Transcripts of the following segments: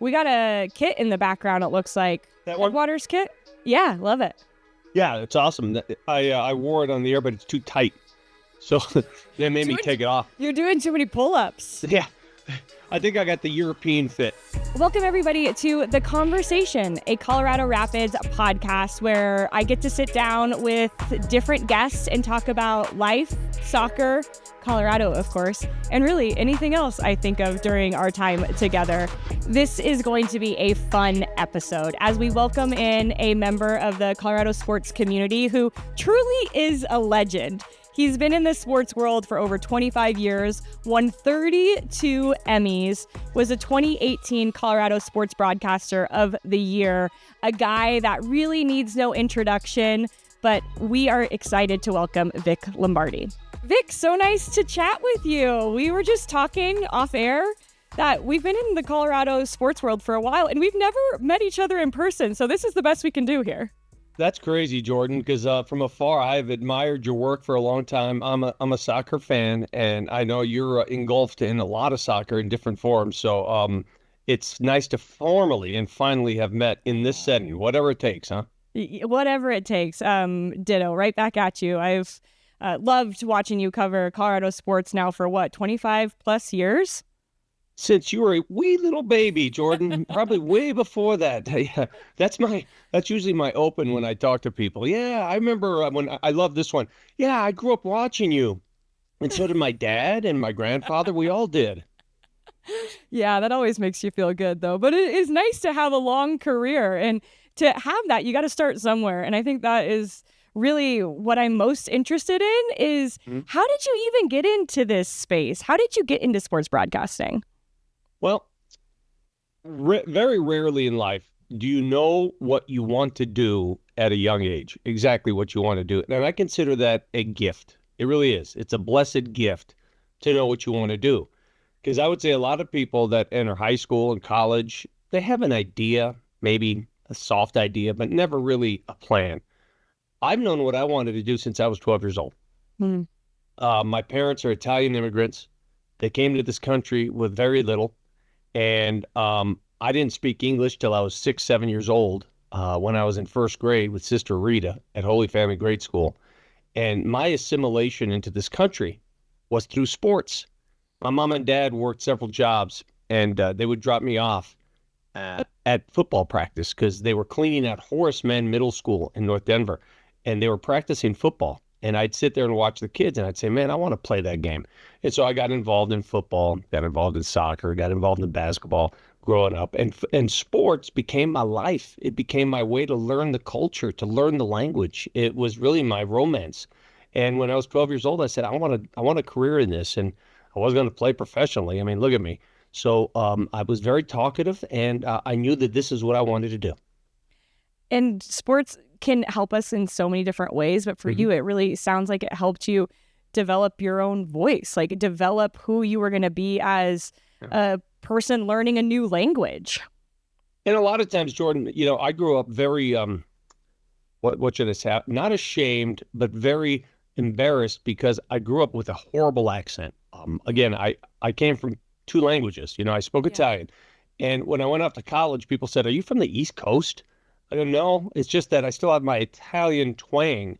We got a kit in the background, it looks like. That one? Headwaters kit? Yeah, love it. Yeah, it's awesome. I wore it on the air, but it's too tight. So they made me take it off. You're doing too many pull-ups. Yeah, I think I got the European fit. Welcome, everybody, to The Conversation, a Colorado Rapids podcast where I get to sit down with different guests and talk about life, soccer, Colorado, of course, and really anything else I think of during our time together. This is going to be a fun episode as we welcome in a member of the Colorado sports community who truly is a legend. He's been in the sports world for over 25 years, won 32 Emmys, was a 2018 Colorado Sports Broadcaster of the Year, a guy that really needs no introduction, but we are excited to welcome Vic Lombardi. Vic, so nice to chat with you. We were just talking off air that we've been in the Colorado sports world for a while, and we've never met each other in person, so this is the best we can do here. That's crazy, Jordan, because from afar, I've admired your work for a long time. I'm a soccer fan, and I know you're engulfed in a lot of soccer in different forms. So it's nice to formally and finally have met in this setting, whatever it takes, huh? Whatever it takes. Ditto, right back at you. I've loved watching you cover Colorado sports now for 25 plus years? Since you were a wee little baby, Jordan, probably way before that. Yeah, that's usually my open when I talk to people. Yeah, I remember when I love this one. Yeah, I grew up watching you. And so did my dad and my grandfather. We all did. Yeah, that always makes you feel good, though. But it is nice to have a long career. And to have that, you got to start somewhere. And I think that is really what I'm most interested in is how did you even get into this space? How did you get into sports broadcasting? Well, very rarely in life do you know what you want to do at a young age, exactly what you want to do. And I consider that a gift. It really is. It's a blessed gift to know what you want to do. Because I would say a lot of people that enter high school and college, they have an idea, maybe a soft idea, but never really a plan. I've known what I wanted to do since I was 12 years old. My parents are Italian immigrants. They came to this country with very little. And I didn't speak English till I was 6, 7 years old when I was in first grade with Sister Rita at Holy Family Grade School. And my assimilation into this country was through sports. My mom and dad worked several jobs, and they would drop me off at football practice because they were cleaning out Horace Mann Middle School in North Denver, and they were practicing football. And I'd sit there and watch the kids, and I'd say, man, I want to play that game. And so I got involved in football, got involved in soccer, got involved in basketball growing up. And sports became my life. It became my way to learn the culture, to learn the language. It was really my romance. And when I was 12 years old, I said, I want a career in this. And I was going to play professionally. I mean, look at me. So I was very talkative, and I knew that this is what I wanted to do. And sports can help us in so many different ways, but for you, it really sounds like it helped you develop your own voice, like develop who you were going to be as a person learning a new language. And a lot of times, Jordan, I grew up very, what should I say? Not ashamed, but very embarrassed because I grew up with a horrible accent. Again, I came from 2 languages. I spoke Italian. And when I went off to college, people said, are you from the East Coast? I don't know. It's just that I still have my Italian twang.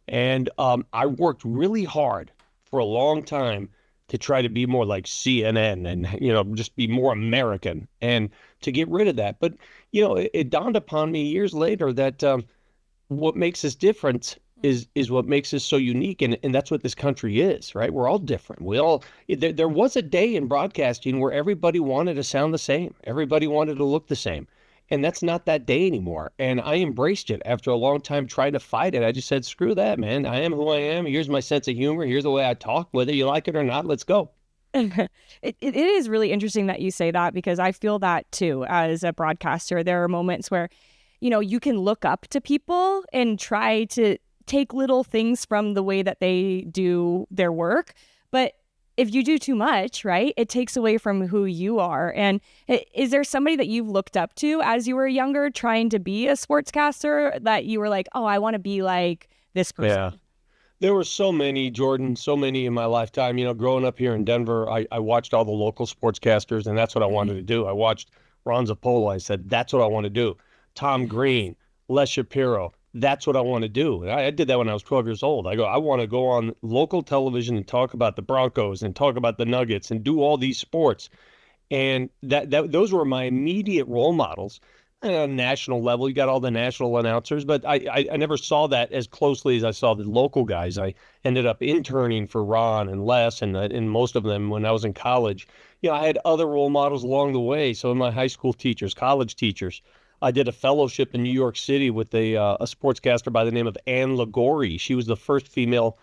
And I worked really hard for a long time to try to be more like CNN and, just be more American and to get rid of that. But, it dawned upon me years later that what makes us different is what makes us so unique. And that's what this country is, right? We're all different. There was a day in broadcasting where everybody wanted to sound the same. Everybody wanted to look the same. And that's not that day anymore. And I embraced it after a long time trying to fight it. I just said, screw that, man. I am who I am. Here's my sense of humor. Here's the way I talk. Whether you like it or not, let's go. It is really interesting that you say that because I feel that too as a broadcaster. There are moments where, you can look up to people and try to take little things from the way that they do their work. But if you do too much, right, it takes away from who you are. And is there somebody that you've looked up to as you were younger trying to be a sportscaster that you were like, oh, I want to be like this person? Yeah. There were so many, Jordan, so many in my lifetime. Growing up here in Denver, I watched all the local sportscasters, and that's what I wanted to do. I watched Ron Zappolo. I said, that's what I want to do. Tom Green, Les Shapiro, that's what I want to do. And I did that when I was 12 years old. I go, I want to go on local television and talk about the Broncos and talk about the Nuggets and do all these sports. And those were my immediate role models. And on a national level, you got all the national announcers, but I never saw that as closely as I saw the local guys. I ended up interning for Ron and Les and most of them when I was in college. I had other role models along the way. So my high school teachers, college teachers, I did a fellowship in New York City with a sportscaster by the name of Ann Liguori. She was the first female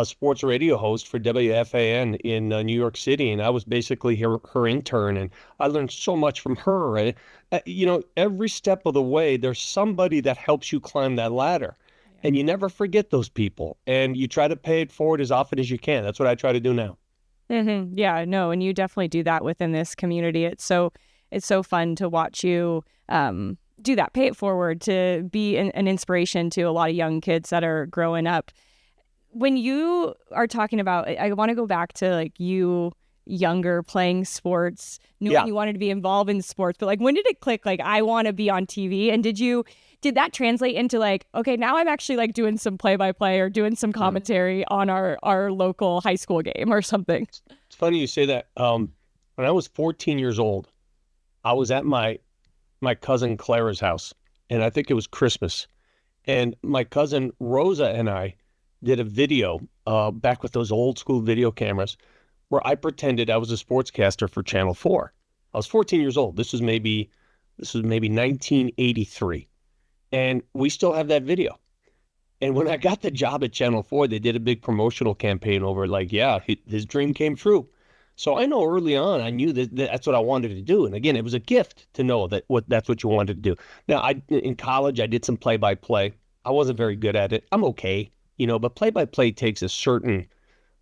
sports radio host for WFAN in New York City, and I was basically her intern, and I learned so much from her. And, every step of the way, there's somebody that helps you climb that ladder, and you never forget those people, and you try to pay it forward as often as you can. That's what I try to do now. Mm-hmm. Yeah, no, and you definitely do that within this community. It's so fun to watch you do that, pay it forward, to be an inspiration to a lot of young kids that are growing up. When you are talking about, I want to go back to like you younger playing sports, knowing you wanted to be involved in sports, but like when did it click? Like, I want to be on TV. And did that translate into like, okay, now I'm actually like doing some play-by-play or doing some commentary on our local high school game or something? It's funny you say that. When I was 14 years old, I was at my cousin Clara's house, and I think it was Christmas. And my cousin Rosa and I did a video back with those old school video cameras where I pretended I was a sportscaster for Channel 4. I was 14 years old. This was maybe 1983. And we still have that video. And when I got the job at Channel 4, they did a big promotional campaign over like, his dream came true. So I know early on, I knew that's what I wanted to do. And again, it was a gift to know that's what you wanted to do. Now, in college, I did some play-by-play. I wasn't very good at it. I'm okay. But play-by-play takes a certain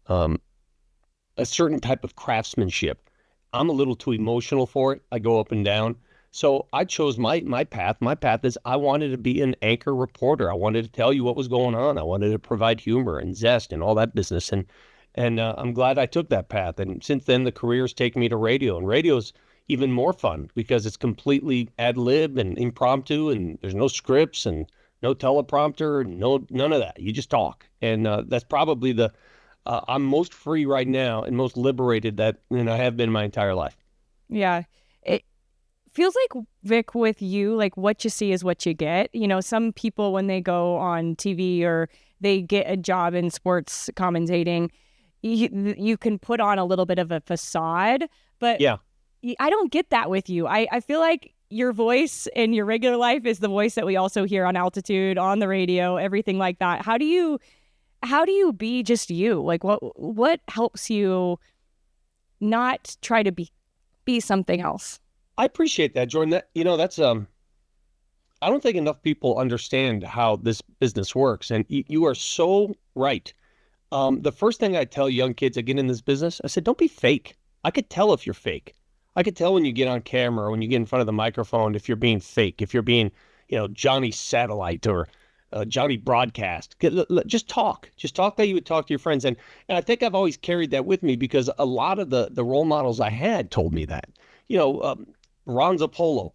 type of craftsmanship. I'm a little too emotional for it. I go up and down. So I chose my path. My path is I wanted to be an anchor reporter. I wanted to tell you what was going on. I wanted to provide humor and zest and all that business. And I'm glad I took that path. And since then, the career's taken me to radio. And radio's even more fun because it's completely ad lib and impromptu, and there's no scripts and no teleprompter, none of that. You just talk. And that's probably I'm most free right now and most liberated than I have been my entire life. Yeah. It feels like, Vic, with you, like what you see is what you get. Some people, when they go on TV or they get a job in sports commentating, you can put on a little bit of a facade, but I don't get that with you. I feel like your voice in your regular life is the voice that we also hear on altitude, on the radio, everything like that. How do you be just you? Like what helps you not try to be something else? I appreciate that, Jordan. That's I don't think enough people understand how this business works. And you are so right. The first thing I tell young kids that get in this business, I said, don't be fake. I could tell if you're fake. I could tell when you get on camera, when you get in front of the microphone, if you're being fake, if you're being, Johnny Satellite or Johnny Broadcast. Just talk. Just talk like you would talk to your friends. And I think I've always carried that with me because a lot of the role models I had told me that. Ron Zappolo.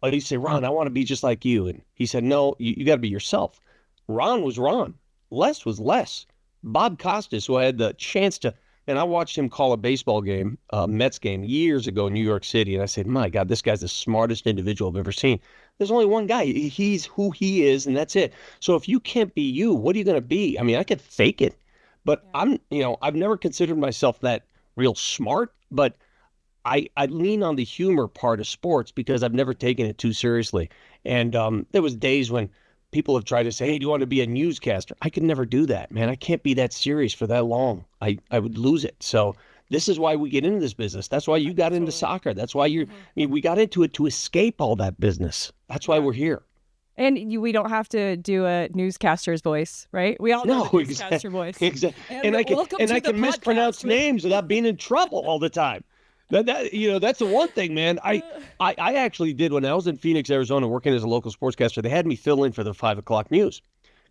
I used to say, Ron, I want to be just like you. And he said, no, you got to be yourself. Ron was Ron. Les was Les. Bob Costas, who I had the chance to, and I watched him call a baseball game, Mets game, years ago in New York City. And I said, my God, this guy's the smartest individual I've ever seen. There's only one guy. He's who he is, and that's it. So if you can't be you, what are you going to be? I mean, I could fake it, but I've never considered myself that real smart, but I lean on the humor part of sports because I've never taken it too seriously. And there was days when people have tried to say, hey, do you want to be a newscaster? I could never do that, man. I can't be that serious for that long. I would lose it. So this is why we get into this business. That's why you got into soccer. That's why we got into it to escape all that business. That's why we're here. And we don't have to do a newscaster's voice, right? We all know the newscaster voice. Exactly. And I can mispronounce names without being in trouble all the time. That's the one thing, man. I actually did when I was in Phoenix, Arizona, working as a local sportscaster. They had me fill in for the 5 o'clock news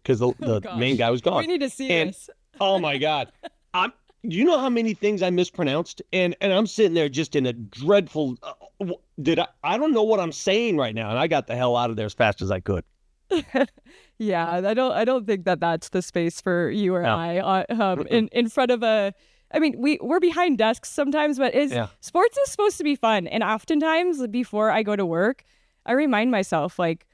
because the main guy was gone. We need to see this. Oh my God, Do you know how many things I mispronounced? And I'm sitting there just in a dreadful. I don't know what I'm saying right now, and I got the hell out of there as fast as I could. Yeah, I don't think that that's the space for you or Yeah. I in front of a. I mean, we're behind desks sometimes, but Yeah. sports is supposed to be fun, and oftentimes before I go to work, I remind myself like,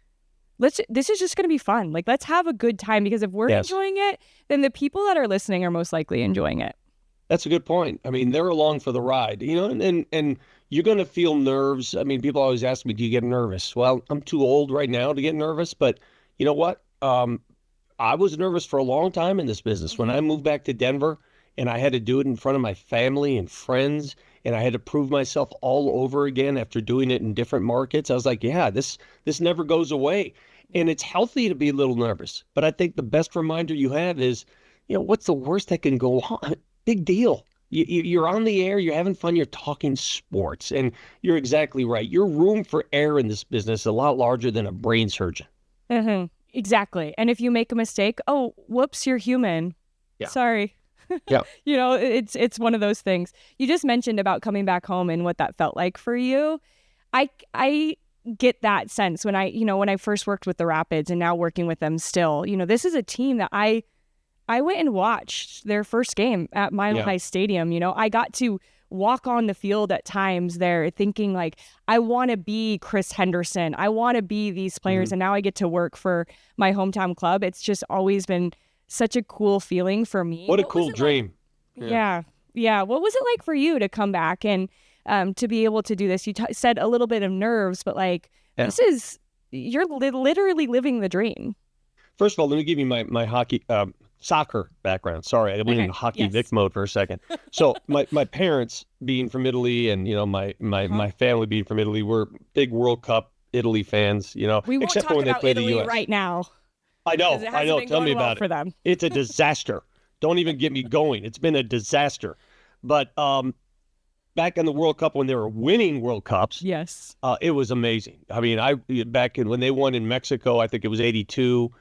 this is just going to be fun. Like, let's have a good time, because if we're Yes. enjoying it, then the people that are listening are most likely enjoying it. That's a good point. I mean, they're along for the ride, and you're going to feel nerves. I mean, people always ask me, do you get nervous? Well, I'm too old right now to get nervous, but you know what? I was nervous for a long time in this business. When I moved back to Denver and I had to do it in front of my family and friends, and I had to prove myself all over again after doing it in different markets, I was like, yeah, this never goes away. And it's healthy to be a little nervous. But I think the best reminder you have is, what's the worst that can go on? Big deal. You're on the air, you're having fun, you're talking sports. And you're exactly right. Your room for error in this business is a lot larger than a brain surgeon. Mm-hmm. Exactly. And if you make a mistake, oh, whoops, you're human. Yeah. Sorry. Yeah. It's one of those things. You just mentioned about coming back home and what that felt like for you. I get that sense when I first worked with the Rapids and now working with them still. This is a team that I went and watched their first game at Mile High Stadium. I got to walk on the field at times there thinking like, I want to be Chris Henderson. I want to be these players. And now I get to work for my hometown club. It's just always been such a cool feeling for me. What a cool dream. Like? Yeah. What was it like for you to come back and to be able to do this? You said a little bit of nerves, but like, you're literally living the dream. First of all, let me give you my hockey, soccer background. Sorry, I went into hockey Vic mode for a second. So my parents being from Italy, and my family being from Italy, we're big World Cup Italy fans. We won't except talk for when about they play Italy the US. right now. I know. Tell me about for it. Them. It's a disaster. Don't even get me going. It's been a disaster. But back in the World Cup when they were winning World Cups, yes, it was amazing. I mean, when they won in Mexico, I think it was '82.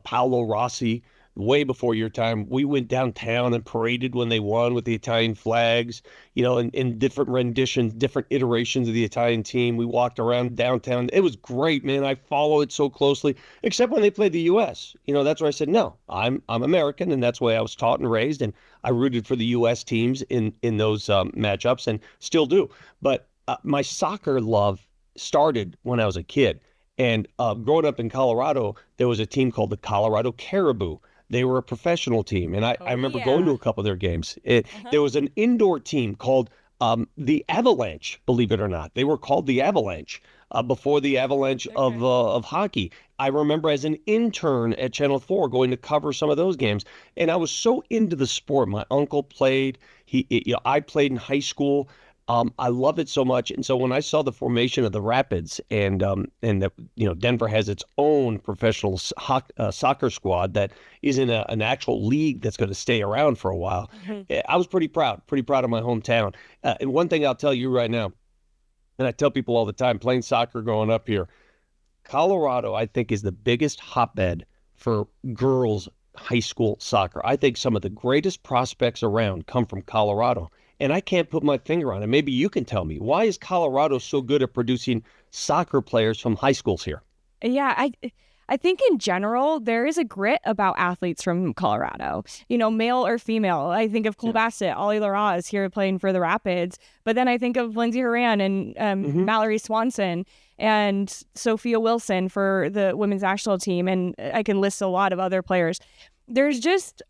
Paolo Rossi, way before your time. We went downtown and paraded when they won with the Italian flags, in different renditions, different iterations of the Italian team. We walked around downtown. It was great, man. I follow it so closely, except when they played the U.S. That's where I said, no, I'm American, and that's the way I was taught and raised, and I rooted for the U.S. teams in those matchups and still do. But my soccer love started when I was a kid. And growing up in Colorado, there was a team called the Colorado Caribou. They were a professional team, and I remember going to a couple of their games. There was an indoor team called the Avalanche, believe it or not. They were called the Avalanche before the Avalanche of hockey. I remember as an intern at Channel 4 going to cover some of those games, and I was so into the sport. My uncle played. I played in high school. I love it so much, and so when I saw the formation of the Rapids, and that Denver has its own professional soccer squad that is in an actual league that's going to stay around for a while, I was pretty proud of my hometown. And one thing I'll tell you right now, and I tell people all the time, playing soccer growing up here, Colorado, I think, is the biggest hotbed for girls' high school soccer. I think some of the greatest prospects around come from Colorado. And I can't put my finger on it. Maybe you can tell me. Why is Colorado so good at producing soccer players from high schools here? Yeah, I think in general, there is a grit about athletes from Colorado, male or female. I think of Cole Bassett, Ollie Larraz here playing for the Rapids. But then I think of Lindsey Horan and Mallory Swanson and Sophia Wilson for the women's national team. And I can list a lot of other players. There's just...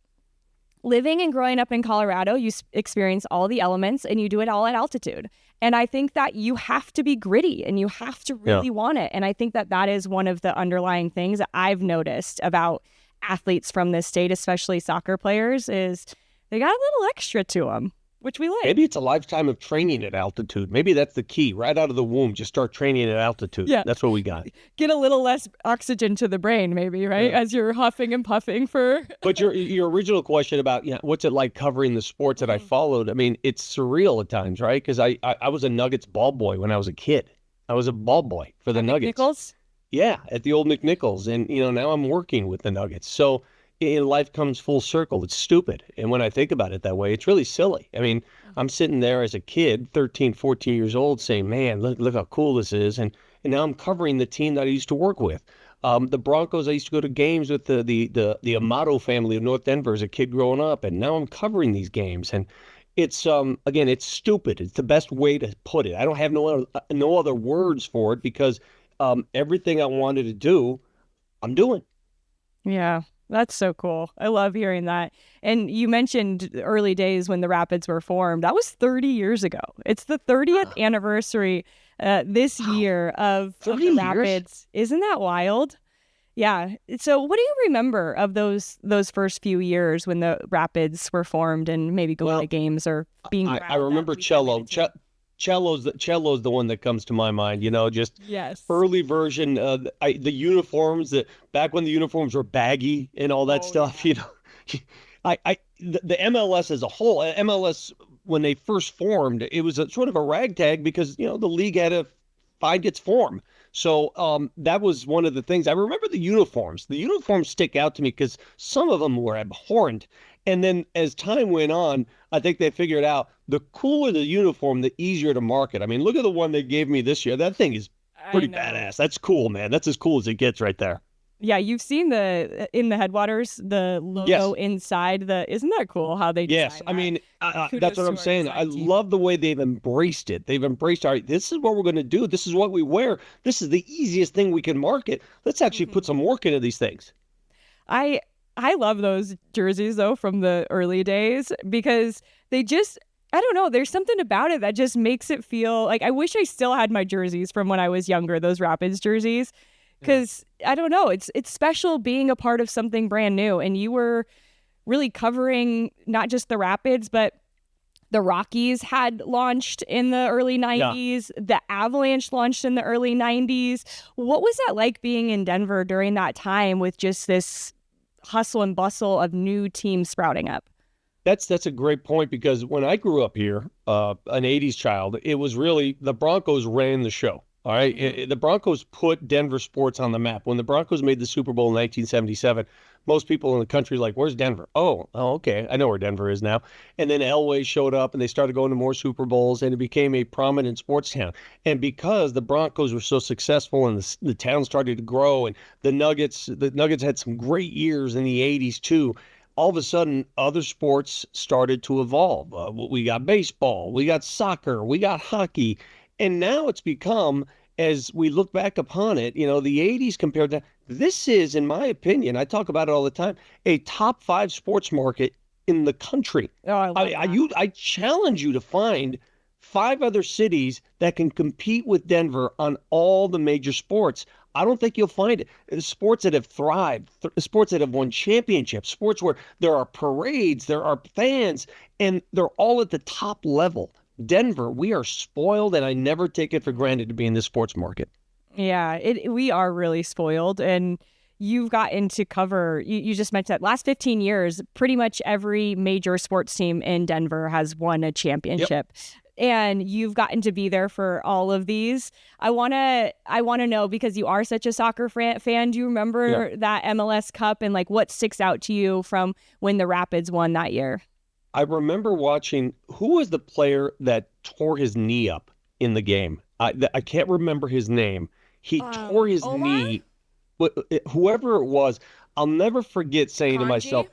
living and growing up in Colorado, you experience all the elements and you do it all at altitude. And I think that you have to be gritty and you have to really want it. And I think that is one of the underlying things that I've noticed about athletes from this state, especially soccer players, is they got a little extra to them, which we like. Maybe it's a lifetime of training at altitude. Maybe that's the key. Right out of the womb, just start training at altitude. Yeah. That's what we got. Get a little less oxygen to the brain, maybe, right? As you're huffing and puffing for... But your original question about what's it like covering the sports that I followed, I mean, it's surreal at times, right? Because I was a Nuggets ball boy when I was a kid. I was a ball boy for the Nuggets. McNichols? Yeah, at the old McNichols. And, now I'm working with the Nuggets. So life comes full circle. It's stupid. And when I think about it that way, it's really silly. I mean, I'm sitting there as a kid, 13, 14 years old, saying, man, look how cool this is. And now I'm covering the team that I used to work with. The Broncos, I used to go to games with the Amato family of North Denver as a kid growing up. And now I'm covering these games. And it's, again, it's stupid. It's the best way to put it. I don't have no other words for it because everything I wanted to do, I'm doing. Yeah, that's so cool. I love hearing that. And you mentioned the early days when the Rapids were formed. That was 30 years ago. It's the 30th anniversary this year of 30 the years? Rapids. Isn't that wild? Yeah. So what do you remember of those first few years when the Rapids were formed and maybe going to games or being I proud remember that we turned cello. into- Cello's the one that comes to my mind. Just Yes. early version. The uniforms that back when the uniforms were baggy and all that stuff. Yeah. The MLS as a whole, MLS when they first formed, it was sort of a ragtag because the league had to find its form. So that was one of the things. I remember the uniforms. The uniforms stick out to me because some of them were abhorrent. And then as time went on, I think they figured out the cooler the uniform, the easier to market. I mean, look at the one they gave me this year. That thing is pretty badass. That's cool, man. That's as cool as it gets right there. Yeah, you've seen in the headwaters, the logo inside isn't that cool how they Yes, designed I mean, Kudos that's what to I'm our saying. design I team. love the way they've embraced it. They've embraced, all right, this is what we're going to do. This is what we wear. This is the easiest thing we can market. Let's actually put some work into these things. I love those jerseys though from the early days because they just I don't know, there's something about it that just makes it feel like I wish I still had my jerseys from when I was younger, those Rapids jerseys. Because I don't know, it's special being a part of something brand new. And you were really covering not just the Rapids, but the Rockies had launched in the early 90s. The Avalanche launched in the early 90s. What was that like being in Denver during that time with just this hustle and bustle of new teams sprouting up? That's a great point because when I grew up here, an 80s child, it was really the Broncos ran the show. All right. The Broncos put Denver sports on the map. When the Broncos made the Super Bowl in 1977, most people in the country were like, where's Denver? Oh, okay. I know where Denver is now. And then Elway showed up and they started going to more Super Bowls and it became a prominent sports town. And because the Broncos were so successful and the town started to grow and the Nuggets had some great years in the 80s too. All of a sudden, other sports started to evolve. We got baseball, we got soccer, we got hockey. And now it's become, as we look back upon it, the 80s compared to this is, in my opinion, I talk about it all the time, a top 5 sports market in the country. Oh, I love that. I challenge you to find 5 other cities that can compete with Denver on all the major sports. I don't think you'll find it. The sports that have thrived, sports that have won championships, sports where there are parades, there are fans, and they're all at the top level. Denver, we are spoiled, and I never take it for granted to be in this sports market. Yeah, we are really spoiled. And you've gotten to cover, you just mentioned that last 15 years, pretty much every major sports team in Denver has won a championship. And you've gotten to be there for all of these. I wanna know, because you are such a soccer fan. Do you remember that MLS Cup and what sticks out to you from when the Rapids won that year? I remember watching, who was the player that tore his knee up in the game? I can't remember his name. He tore his Omar? knee. Whoever it was, I'll never forget saying to myself,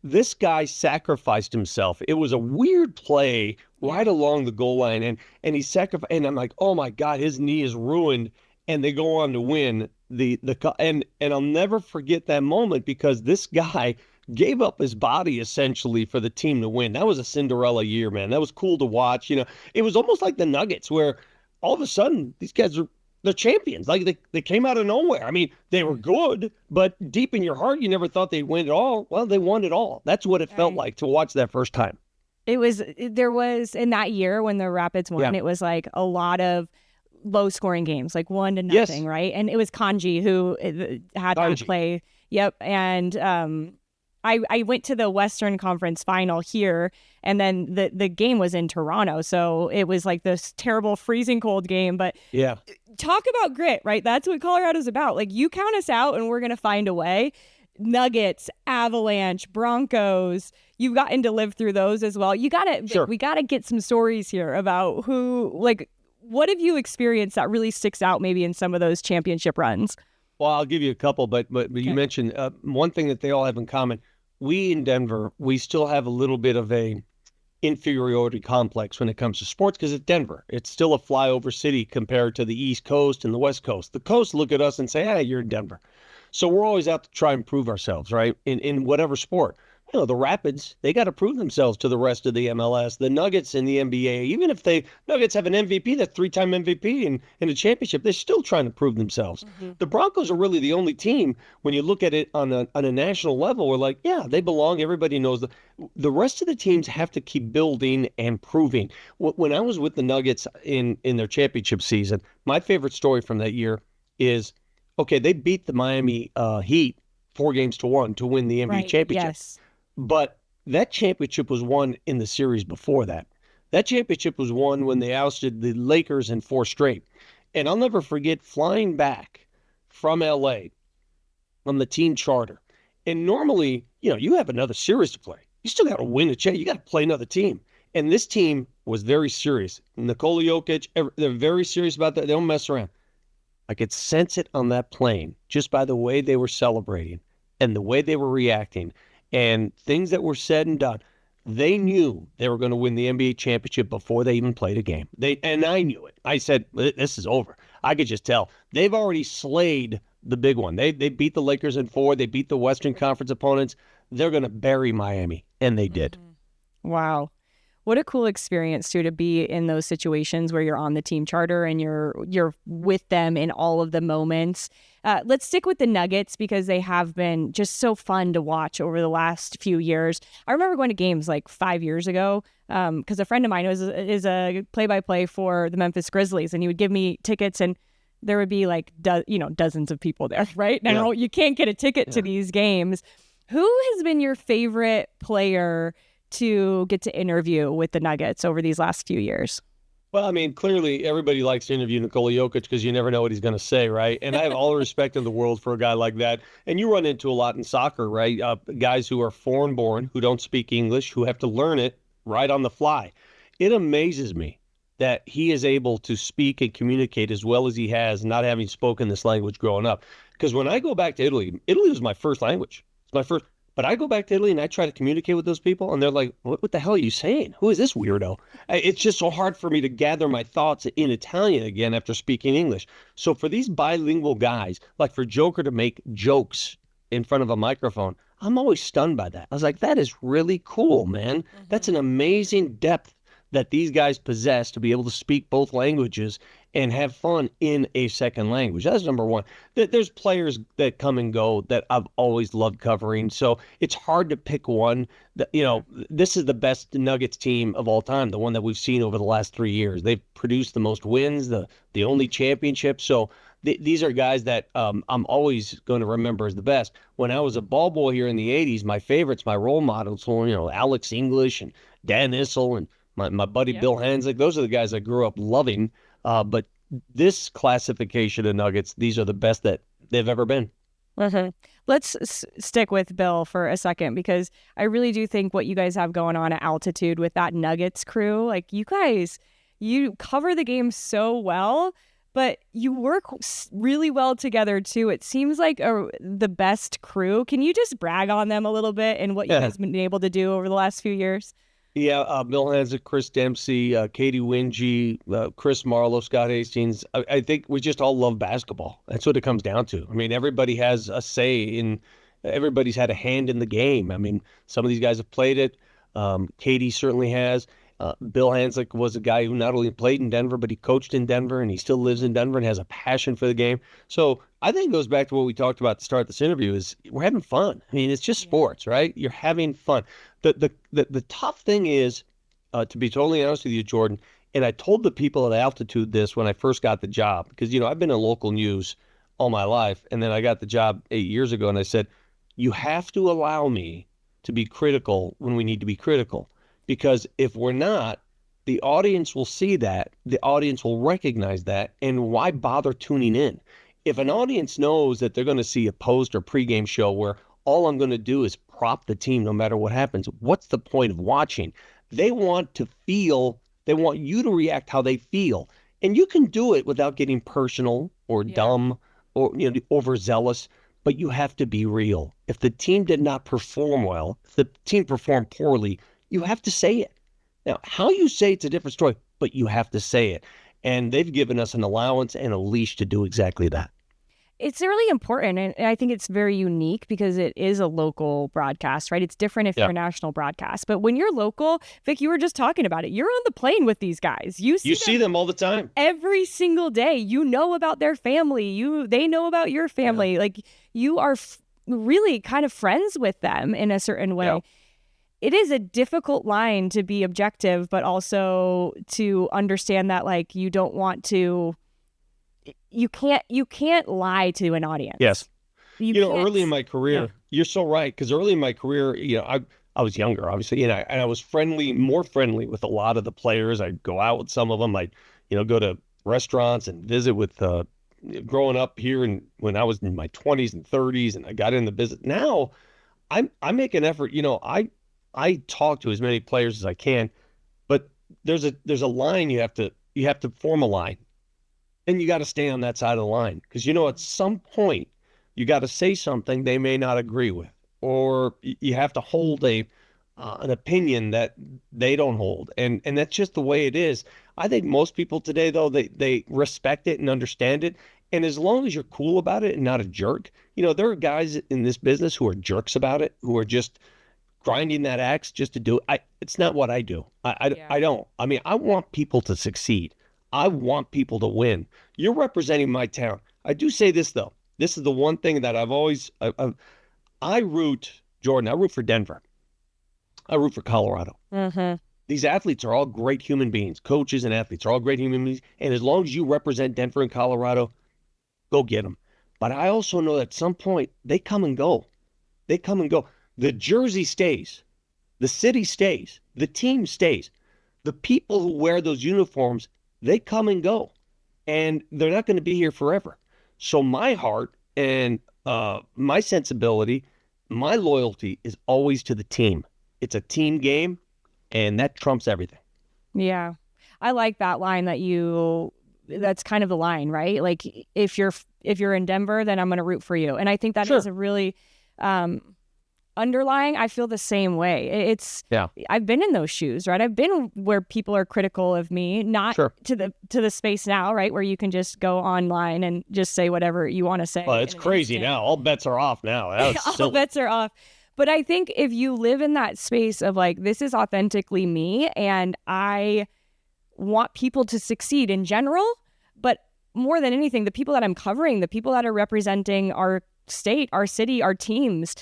this guy sacrificed himself. It was a weird play right along the goal line, and he sacrificed. And I'm like, oh my God, his knee is ruined. And they go on to win the and I'll never forget that moment because this guy gave up his body essentially for the team to win. That was a Cinderella year, man. That was cool to watch. It was almost like the Nuggets where all of a sudden these guys they're champions. Like they came out of nowhere. I mean, they were good, but deep in your heart, you never thought they'd win it all. Well, they won it all. That's what it felt like to watch that first time. There was in that year when the Rapids won, it was like a lot of low scoring games, like 1-0, right? And it was Kanji who had that play. Yep. And I went to the Western Conference final here, and then the game was in Toronto. So it was like this terrible freezing cold game. But talk about grit, right? That's what Colorado's about. Like, you count us out and we're going to find a way. Nuggets, Avalanche, Broncos. You've gotten to live through those as well. Sure. We gotta get some stories here about what have you experienced that really sticks out maybe in some of those championship runs? Well, I'll give you a couple, but you mentioned one thing that they all have in common. We in Denver, we still have a little bit of a inferiority complex when it comes to sports because it's Denver. It's still a flyover city compared to the East Coast and the West Coast. The coast look at us and say, hey, you're in Denver. So we're always out to try and prove ourselves, right? In whatever sport. The Rapids, they got to prove themselves to the rest of the MLS. The Nuggets in the NBA, even if Nuggets have an MVP, that 3-time MVP in a championship, they're still trying to prove themselves. Mm-hmm. The Broncos are really the only team, when you look at it on a national level, we're like, yeah, they belong. Everybody knows. The rest of the teams have to keep building and proving. When I was with the Nuggets in their championship season, my favorite story from that year is, okay, they beat the Miami Heat 4-1 to win the NBA championship. Yes. But that championship was won in the series before that. That championship was won when they ousted the Lakers in 4 straight. And I'll never forget flying back from L.A. on the team charter. And normally, you have another series to play. You still got to win a championship. You got to play another team. And this team was very serious. Nikola Jokic, they're very serious about that. They don't mess around. I could sense it on that plane just by the way they were celebrating and the way they were reacting. And things that were said and done, they knew they were going to win the NBA championship before they even played a game. And I knew it. I said, this is over. I could just tell. They've already slayed the big one. They beat the Lakers in 4. They beat the Western Conference opponents. They're going to bury Miami. And they did. Wow. What a cool experience, too, to be in those situations where you're on the team charter and you're with them in all of the moments. Let's stick with the Nuggets because they have been just so fun to watch over the last few years. I remember going to games like 5 years ago because a friend of mine is a play-by-play for the Memphis Grizzlies, and he would give me tickets, and there would be like dozens of people there, right? Now you can't get a ticket to these games. Who has been your favorite player to get to interview with the Nuggets over these last few years? Well, I mean, clearly everybody likes to interview Nikola Jokic because you never know what he's going to say, right? And I have all the respect in the world for a guy like that. And you run into a lot in soccer, right? Guys who are foreign-born, who don't speak English, who have to learn it right on the fly. It amazes me that he is able to speak and communicate as well as he has, not having spoken this language growing up. Because when I go back to Italy was my first language. It's my first. But I go back to Italy and I try to communicate with those people, and they're like, what the hell are you saying? Who is this weirdo? It's just so hard for me to gather my thoughts in Italian again after speaking English. So for these bilingual guys, like for Joker to make jokes in front of a microphone, I'm always stunned by that. I was like, that is really cool, man. Mm-hmm. That's an amazing depth that these guys possess to be able to speak both languages and have fun in a second language. That's number one. There's players that come and go that I've always loved covering, so it's hard to pick one. This is the best Nuggets team of all time, the one that we've seen over the last 3 years. They've produced the most wins, the only championship. So these are guys that I'm always going to remember as the best. When I was a ball boy here in the 80s, my favorites, my role models were, Alex English and Dan Issel and my buddy Bill Hanzlik. Those are the guys I grew up loving. But this classification of Nuggets, these are the best that they've ever been. Mm-hmm. Let's stick with Bill for a second, because I really do think what you guys have going on at altitude with that Nuggets crew, like you guys, you cover the game so well, but you work really well together too. It seems like the best crew. Can you just brag on them a little bit and what you guys have been able to do over the last few years? Yeah, Bill Hanzlik, Chris Dempsey, Katie Wingy, Chris Marlowe, Scott Hastings. I think we just all love basketball. That's what it comes down to. I mean, everybody has a say everybody's had a hand in the game. I mean, some of these guys have played it. Katie certainly has. Bill Hanzlik was a guy who not only played in Denver, but he coached in Denver, and he still lives in Denver and has a passion for the game. So I think it goes back to what we talked about at the start of this interview is we're having fun. I mean, it's just sports, right? You're having fun. The tough thing is, to be totally honest with you, Jordan, and I told the people at Altitude this when I first got the job, because, I've been in local news all my life, and then I got the job 8 years ago, and I said, you have to allow me to be critical when we need to be critical. Because if we're not, the audience will see that, the audience will recognize that, and why bother tuning in? If an audience knows that they're going to see a post or pregame show where all I'm going to do is prop the team no matter what happens. What's the point of watching? They want to feel, they want you to react how they feel. And you can do it without getting personal or dumb or overzealous, but you have to be real. If the team did not perform well, if the team performed poorly, you have to say it. Now, how you say it's a different story, but you have to say it. And they've given us an allowance and a leash to do exactly that. It's really important, and I think it's very unique because it is a local broadcast, right? It's different if you're a national broadcast. But when you're local, Vic, you were just talking about it. You're on the plane with these guys. You see them all the time. Every single day. You know about their family. They know about your family. Like, you are really kind of friends with them in a certain way. Yeah. It is a difficult line to be objective, but also to understand that, like, you don't want to... You can't lie to an audience. Yes. Early in my career, you're so right. Because early in my career, I was younger, obviously, and I was more friendly with a lot of the players. I'd go out with some of them. I'd, go to restaurants and visit with, growing up here and when I was in my 20s and 30s and I got in the business. Now I make an effort, I talk to as many players as I can, but there's a line you have to form a line. And you got to stay on that side of the line because, at some point you got to say something they may not agree with, or you have to hold an opinion that they don't hold. And that's just the way it is. I think most people today, though, they respect it and understand it. And as long as you're cool about it and not a jerk, there are guys in this business who are jerks about it, who are just grinding that axe just to do it. It's not what I do. I don't. I mean, I want people to succeed. I want people to win. You're representing my town. I do say this, though. This is the one thing that I've always... I root for Denver. I root for Colorado. Mm-hmm. These athletes are all great human beings. Coaches and athletes are all great human beings. And as long as you represent Denver and Colorado, go get them. But I also know that at some point, they come and go. They come and go. The jersey stays. The city stays. The team stays. The people who wear those uniforms, they come and go, and they're not going to be here forever. So my heart and my sensibility, my loyalty is always to the team. It's a team game, and that trumps everything. Yeah. I like that line that's kind of the line, right? Like, if you're in Denver, then I'm going to root for you. And I think that is a really... underlying, I feel the same way. I've been in those shoes, right? I've been where people are critical of me, not to the space now, right? Where you can just go online and just say whatever you want to say. Well, it's crazy now. All bets are off now. All bets are off. But I think if you live in that space of like, this is authentically me and I want people to succeed in general, but more than anything, the people that I'm covering, the people that are representing our state, our city, our teams,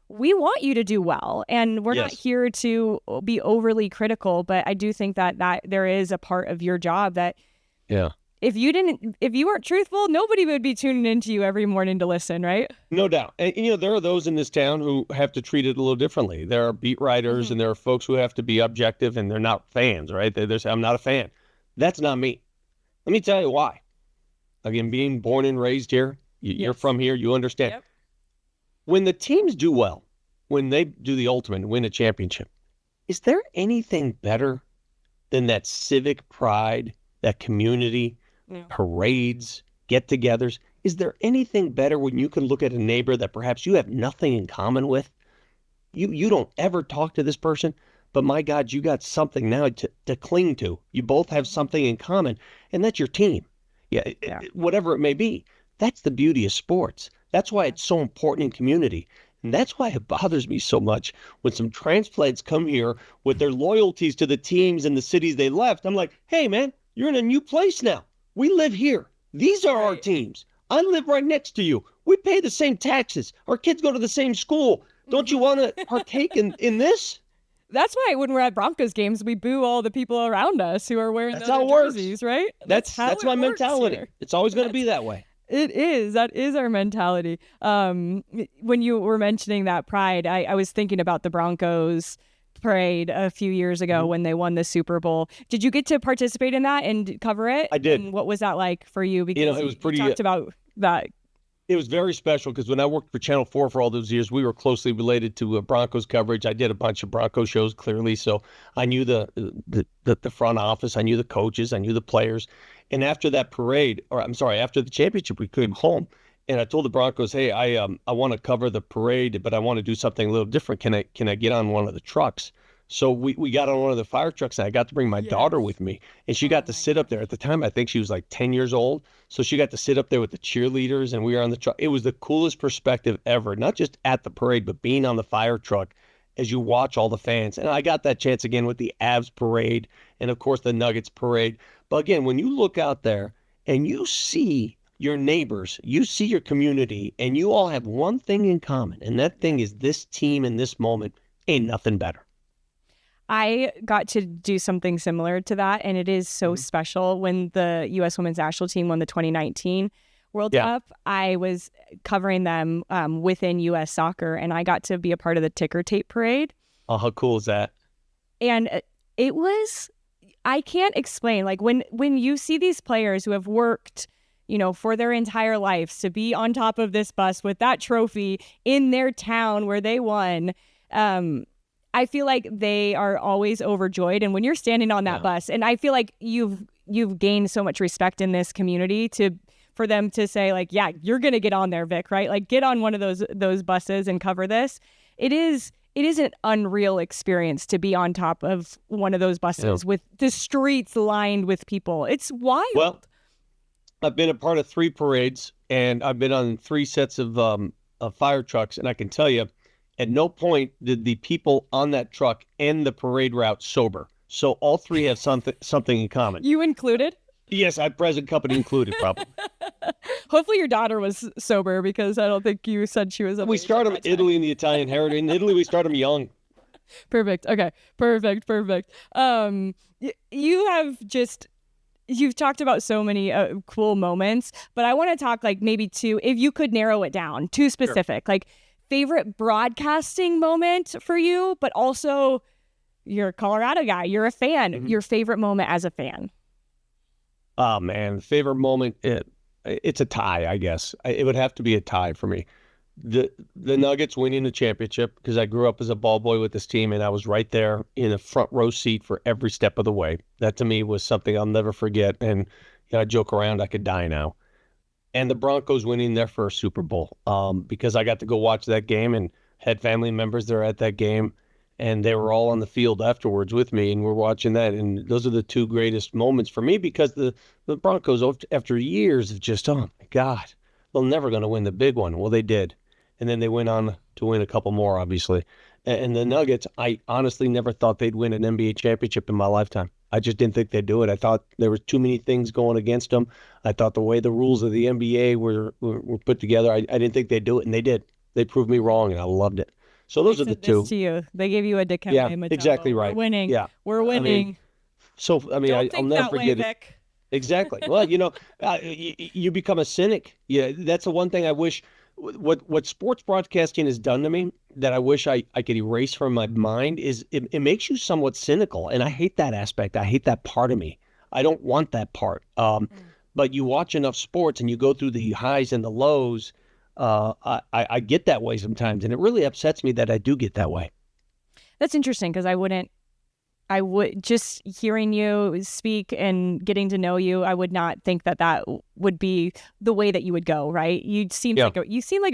we want you to do well, and we're not here to be overly critical, but I do think that there is a part of your job that if you weren't truthful, nobody would be tuning into you every morning to listen, right? No doubt. And there are those in this town who have to treat it a little differently. There are beat writers and there are folks who have to be objective, and they're not fans, right? They say, I'm not a fan. That's not me. Let me tell you why. Again, being born and raised here, you're from here, you understand. Yep. When the teams do well, when they do the ultimate and win a championship, is there anything better than that civic pride, that community, parades, get-togethers? Is there anything better when you can look at a neighbor that perhaps you have nothing in common with? You don't ever talk to this person, but my God, you got something now to cling to. You both have something in common, and that's your team. Whatever it may be. That's the beauty of sports. That's why it's so important in community. And that's why it bothers me so much when some transplants come here with their loyalties to the teams and the cities they left. I'm like, hey, man, you're in a new place now. We live here. These are our teams. I live right next to you. We pay the same taxes. Our kids go to the same school. Don't you want to partake in this? That's why when we're at Broncos games, we boo all the people around us who are wearing the jerseys, right? That's my mentality. Here. It's always going to be that way. It is. That is our mentality. When you were mentioning that pride, I was thinking about the Broncos parade a few years ago when they won the Super Bowl. Did you get to participate in that and cover it? I did. And what was that like for you? Because it was pretty. You talked about that. It was very special because when I worked for Channel 4 for all those years, we were closely related to Broncos coverage. I did a bunch of Broncos shows, clearly, so I knew the front office, I knew the coaches, I knew the players. And after that parade, or I'm sorry, after the championship, we came home, and I told the Broncos, "Hey, I want to cover the parade, but I want to do something a little different. Can I get on one of the trucks?" So we got on one of the fire trucks, and I got to bring my daughter with me, and she got to sit up there. At the time, I think she was like 10 years old. So she got to sit up there with the cheerleaders, and we were on the truck. It was the coolest perspective ever, not just at the parade, but being on the fire truck as you watch all the fans. And I got that chance again with the Avs parade and, of course, the Nuggets parade. But again, when you look out there and you see your neighbors, you see your community, and you all have one thing in common, and that thing is this team in this moment ain't nothing better. I got to do something similar to that, and it is so special. When the U.S. Women's National Team won the 2019 World Cup, I was covering them within U.S. Soccer, and I got to be a part of the ticker tape parade. Oh, how cool is that? And it was, I can't explain, like when you see these players who have worked, for their entire lives to be on top of this bus with that trophy in their town where they won, I feel like they are always overjoyed. And when you're standing on that bus, and I feel like you've gained so much respect in this community for them to say, like, yeah, you're going to get on there, Vic, right? Like, get on one of those buses and cover this. It is an unreal experience to be on top of one of those buses with the streets lined with people. It's wild. Well, I've been a part of 3 parades, and I've been on 3 sets of fire trucks, and I can tell you, at no point did the people on that truck end the parade route sober. So all 3 have something in common. You included? Yes, I present company included, probably. Hopefully your daughter was sober, because I don't think you said she was. We start them Italy and the Italian heritage. In Italy, we start them young. Perfect. Okay. Perfect. You've talked about so many cool moments, but I want to talk like maybe 2, if you could narrow it down, 2 specific, like favorite broadcasting moment for you, but also you're a Colorado guy, you're a fan, your favorite moment as a fan. Oh man, favorite moment, it's a tie, I guess. It would have to be a tie for me. The Nuggets winning the championship, because I grew up as a ball boy with this team, and I was right there in a front row seat for every step of the way. That to me was something I'll never forget, and I joke around I could die now. And the Broncos winning their first Super Bowl, because I got to go watch that game and had family members there at that game, and they were all on the field afterwards with me, and we're watching that. And those are the 2 greatest moments for me, because the Broncos, after years of just, oh my God, they're never going to win the big one. Well, they did. And then they went on to win a couple more, obviously. And the Nuggets, I honestly never thought they'd win an NBA championship in my lifetime. I just didn't think they'd do it. I thought there was too many things going against them. I thought the way the rules of the NBA were put together, I didn't think they'd do it, and they did. They proved me wrong, and I loved it. So those are the 2. To you. They gave you a Dikembe Mutombo. Exactly right. We're winning. Yeah. We're winning. I'll never forget it. Vic. Exactly. Well, you become a cynic. Yeah, that's the one thing I wish. What sports broadcasting has done to me that I wish I could erase from my mind is it makes you somewhat cynical, and I hate that aspect. I hate that part of me. I don't want that part. But you watch enough sports and you go through the highs and the lows. I get that way sometimes, and it really upsets me that I do get that way. That's interesting, because I would just hearing you speak and getting to know you, I would not think that would be the way that you would go, right? You seem like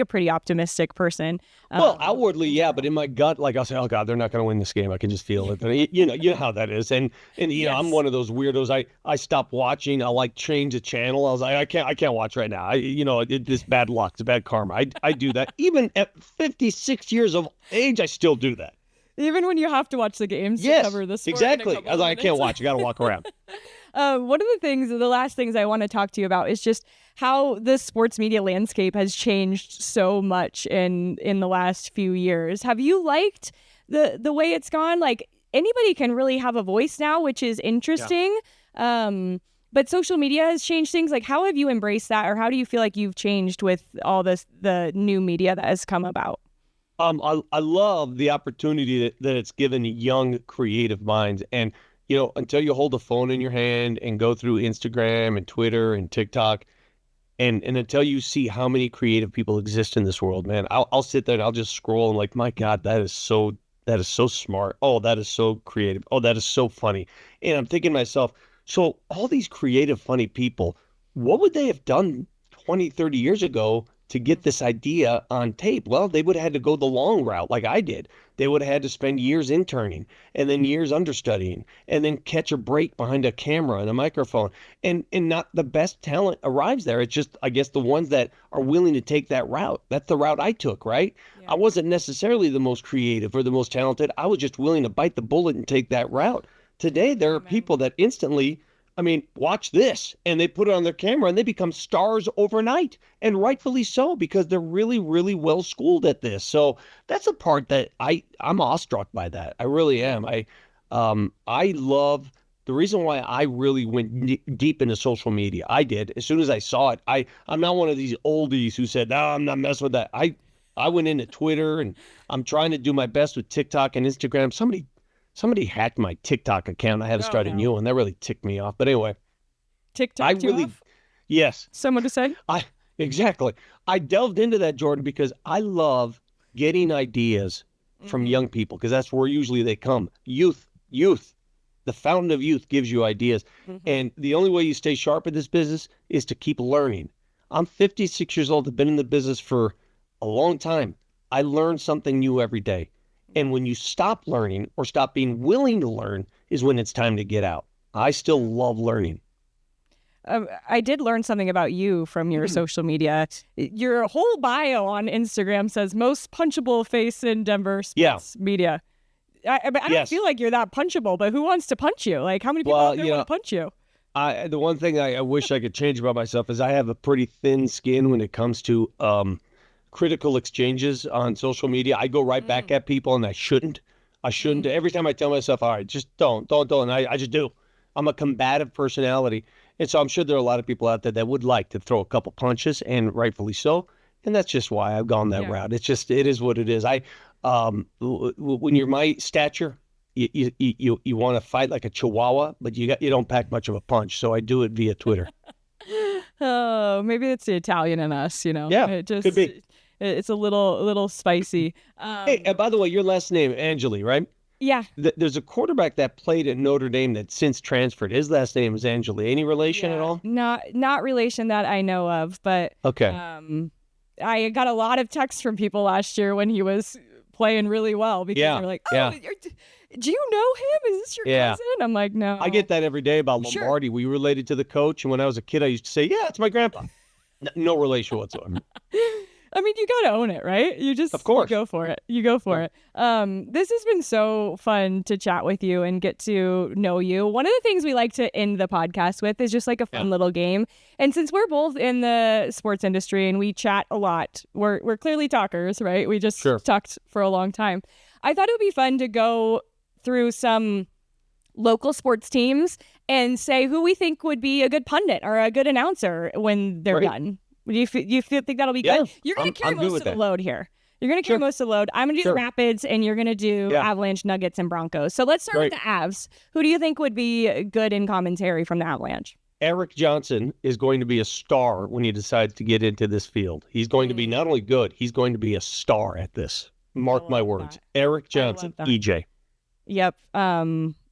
a pretty optimistic person. Well, outwardly, yeah, but in my gut, like I'll say, oh God, they're not going to win this game. I can just feel it. You know how that is. And Yes. I'm one of those weirdos. I stop watching. I'll change the channel. I was like, I can't watch right now. This bad luck. It's bad karma. I do that. Even at 56 years of age, I still do that. Even when you have to watch the games to cover the sport. Exactly. I was like, I can't watch. I got to walk around. One of the last things I want to talk to you about is just how the sports media landscape has changed so much in the last few years. Have you liked the way it's gone? Like, anybody can really have a voice now, which is interesting. Yeah. But social media has changed things. Like, how have you embraced that, or how do you feel like you've changed with all the new media that has come about? I love the opportunity that it's given young creative minds. And, until you hold a phone in your hand and go through Instagram and Twitter and TikTok And until you see how many creative people exist in this world, man, I'll sit there and I'll just scroll and like, my God, that is so smart. Oh, that is so creative. Oh, that is so funny. And I'm thinking to myself, so all these creative, funny people, what would they have done 20, 30 years ago to get this idea on tape? Well, they would have had to go the long route like I did. They would have had to spend years interning and then years understudying and then catch a break behind a camera and a microphone. And not the best talent arrives there. It's just, I guess, the ones that are willing to take that route. That's the route I took, right? Yeah. I wasn't necessarily the most creative or the most talented. I was just willing to bite the bullet and take that route. Today, there are people that instantly, I mean, watch this, and they put it on their camera and they become stars overnight, and rightfully so, because they're really, really well schooled at this. So that's a part that I'm awestruck by that. I really am. I love the reason why I really went deep into social media. I did as soon as I saw it. I'm not one of these oldies who said, "No, I'm not messing with that." I went into Twitter and I'm trying to do my best with TikTok and Instagram. Somebody hacked my TikTok account. I had to start a new one. That really ticked me off. But anyway, TikTok off? Yes. Someone to say? Exactly. I delved into that, Jordan, because I love getting ideas from young people, because that's where usually they come. Youth. The fountain of youth gives you ideas. And the only way you stay sharp in this business is to keep learning. I'm 56 years old. I've been in the business for a long time. I learn something new every day. And when you stop learning or stop being willing to learn is when it's time to get out. I still love learning. I did learn something about you from your social media. Your whole bio on Instagram says most punchable face in Denver sports media. I don't feel like you're that punchable, but who wants to punch you? Like, how many people out there want to punch you? The one thing I wish I could change about myself is I have a pretty thin skin when it comes to critical exchanges on social media. I go right back at people, and I shouldn't. Every time I tell myself, all right, just don't. And I just do. I'm a combative personality. And so I'm sure there are a lot of people out there that would like to throw a couple punches, and rightfully so. And that's just why I've gone that route. It is what it is. When you're my stature, you want to fight like a chihuahua, but you don't pack much of a punch. So I do it via Twitter. Oh, maybe it's the Italian in us, you know? Yeah, could be. It's a little spicy. Hey, and by the way, your last name, Angeli, right? Yeah. There's a quarterback that played at Notre Dame that since transferred. His last name is Angeli. Any relation at all? Not relation that I know of, but okay. I got a lot of texts from people last year when he was playing really well because they're like, "Oh, do you know him? Is this your cousin?" I'm like, "No." I get that every day about Lombardi. Were you related to the coach? And when I was a kid, I used to say, "Yeah, it's my grandpa." No relation whatsoever. I mean, you got to own it, right? You just of course. You go for it. This has been so fun to chat with you and get to know you. One of the things we like to end the podcast with is just like a fun little game. And since we're both in the sports industry and we chat a lot, we're clearly talkers, right? We just talked for a long time. I thought it would be fun to go through some local sports teams and say who we think would be a good pundit or a good announcer when they're done. Do you think that'll be good? You're going to carry most of the load here. You're going to carry most of the load. I'm going to do the Rapids, and you're going to do Avalanche, Nuggets, and Broncos. So let's start with the Avs. Who do you think would be good in commentary from the Avalanche? Eric Johnson is going to be a star when he decides to get into this field. He's going to be not only good, he's going to be a star at this. Mark my words. Eric Johnson, EJ. Yep.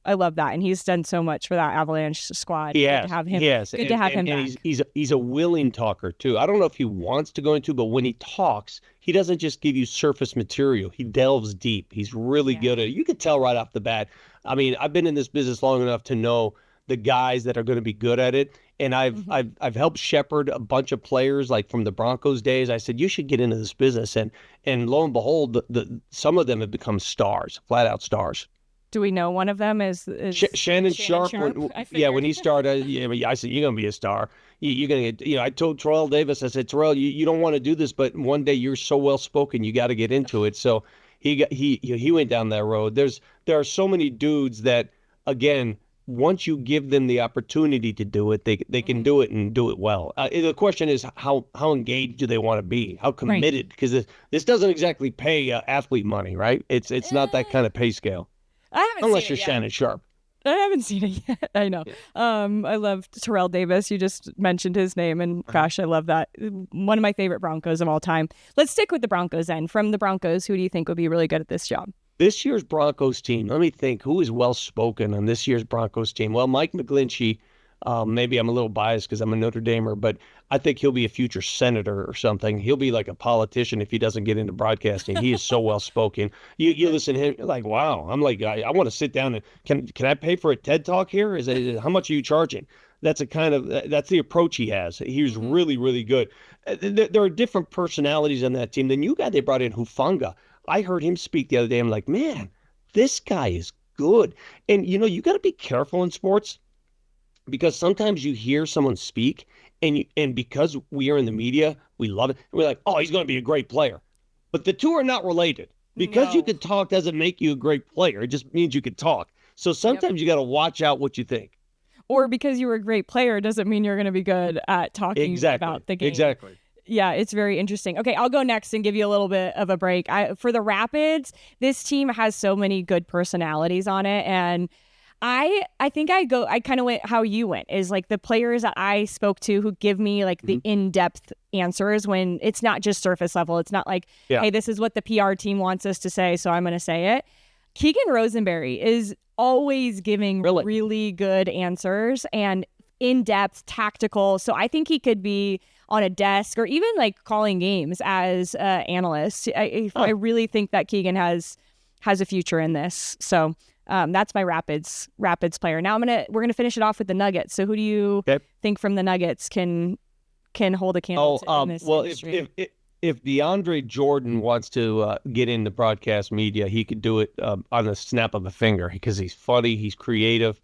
I love that, and he's done so much for that Avalanche squad. He has. Good to have him back. He's a willing talker too. I don't know if he wants to go into, but when he talks, he doesn't just give you surface material. He delves deep. He's really good at it. You can tell right off the bat. I mean, I've been in this business long enough to know the guys that are going to be good at it, and I've helped shepherd a bunch of players like from the Broncos days. I said you should get into this business, and lo and behold, some of them have become stars, flat out stars. Do we know one of them is Shannon Sharp? When he started, I said, you're going to be a star. You're going to get, I told Terrell Davis, I said, Terrell, you don't want to do this, but one day you're so well spoken, you got to get into it. So he went down that road. There are so many dudes that, again, once you give them the opportunity to do it, they can do it and do it well. The question is how engaged do they want to be? How committed? Because this doesn't exactly pay athlete money, right? It's not that kind of pay scale. I haven't unless seen you're it yet. Shannon Sharp. I haven't seen it yet. I know. Yeah. I love Terrell Davis. You just mentioned his name, and gosh, I love that. One of my favorite Broncos of all time. Let's stick with the Broncos then. From the Broncos, who do you think would be really good at this job? This year's Broncos team, let me think, who is well-spoken on this year's Broncos team? Well, Mike McGlinchey, maybe I'm a little biased because I'm a Notre Damer, but I think he'll be a future senator or something. He'll be like a politician if he doesn't get into broadcasting. He is so well-spoken. You listen to him, you're like, wow. I'm like, I want to sit down and can I pay for a TED Talk here? How much are you charging? That's the approach he has. He's really, really good. There are different personalities on that team. The new guy they brought in, Hufanga, I heard him speak the other day. I'm like, man, this guy is good. And, you got to be careful in sports because sometimes you hear someone speak and because we are in the media, we love it. We're like, oh, he's going to be a great player. But the two are not related. Because you can talk doesn't make you a great player. It just means you can talk. So sometimes you got to watch out what you think. Or because you were a great player doesn't mean you're going to be good at talking about the game. Exactly. Yeah, it's very interesting. Okay, I'll go next and give you a little bit of a break. For the Rapids, this team has so many good personalities on it, and I think I kind of went how you went, is like the players that I spoke to who give me like the in-depth answers when it's not just surface level. It's not like, hey, this is what the PR team wants us to say, so I'm going to say it. Keegan Rosenberry is always giving really good answers and in-depth, tactical. So I think he could be on a desk or even like calling games as an analyst. I really think that Keegan has a future in this. So that's my Rapids player. Now we're gonna finish it off with the Nuggets. So who do you think from the Nuggets can hold a candle in this industry? If DeAndre Jordan wants to get into broadcast media, he could do it on the snap of a finger because he's funny, he's creative,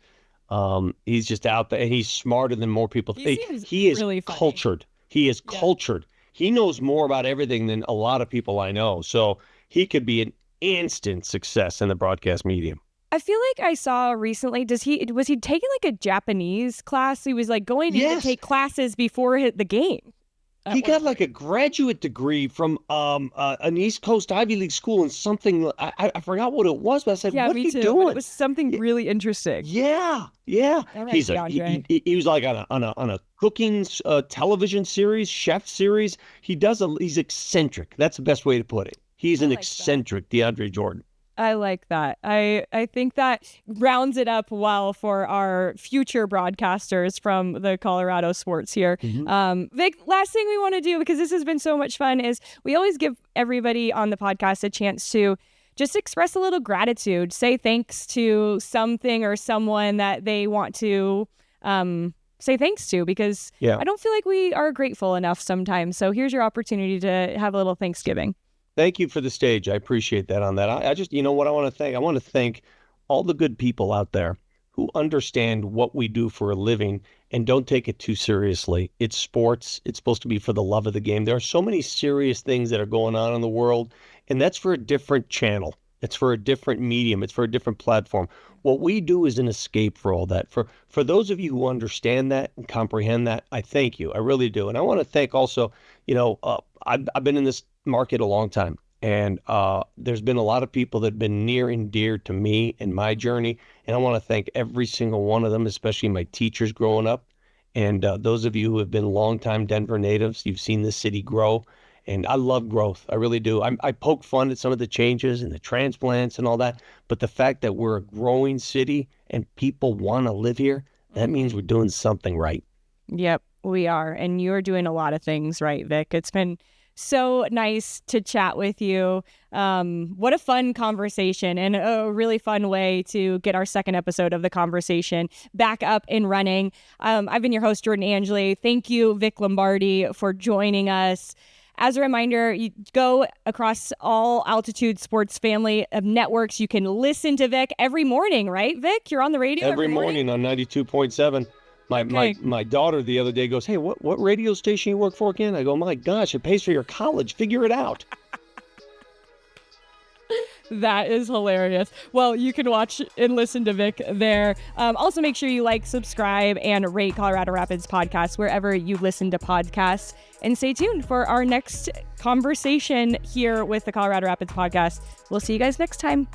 he's just out there, and he's smarter than more people think. He is really cultured. He is cultured. He knows more about everything than a lot of people I know. So he could be an instant success in the broadcast medium. I feel like I saw recently, was he taking like a Japanese class? He was like going to take classes before the game. He got like a graduate degree from an East Coast Ivy League school and something. I forgot what it was, but I said, "What are you doing?" But it was something really interesting. Yeah. Right, he was like on a cooking television series, chef series. He's eccentric. That's the best way to put it. He's an eccentric DeAndre Jordan. I like that. I think that rounds it up well for our future broadcasters from the Colorado sports here. Vic, last thing we want to do, because this has been so much fun, is we always give everybody on the podcast a chance to just express a little gratitude, say thanks to something or someone that they want to say thanks to, because I don't feel like we are grateful enough sometimes. So here's your opportunity to have a little Thanksgiving. Thank you for the stage. I appreciate that on that. I just, what I want to thank? I want to thank all the good people out there who understand what we do for a living and don't take it too seriously. It's sports. It's supposed to be for the love of the game. There are so many serious things that are going on in the world, and that's for a different channel. It's for a different medium. It's for a different platform. What we do is an escape for all that. For those of you who understand that and comprehend that, I thank you. I really do. And I want to thank also, I've been in this market a long time, and there's been a lot of people that have been near and dear to me and my journey, and I want to thank every single one of them, especially my teachers growing up, and those of you who have been longtime Denver natives. You've seen this city grow, and I love growth. I really do. I poke fun at some of the changes and the transplants and all that, but the fact that we're a growing city and people want to live here, that means we're doing something right. Yep, we are, and you're doing a lot of things right, Vic. It's been so nice to chat with you. What a fun conversation, and a really fun way to get our second episode of the conversation back up and running. I've been your host, Jordan Angeli. Thank you, Vic Lombardi, for joining us. As a reminder, you go across all Altitude Sports family of networks. You can listen to Vic every morning, right, Vic? You're on the radio every morning on 92.7. My daughter the other day goes, "Hey, what radio station you work for again?" I go, "My gosh, it pays for your college. Figure it out." That is hilarious. Well, you can watch and listen to Vic there. Also, make sure you like, subscribe, and rate Colorado Rapids Podcast wherever you listen to podcasts. And stay tuned for our next conversation here with the Colorado Rapids Podcast. We'll see you guys next time.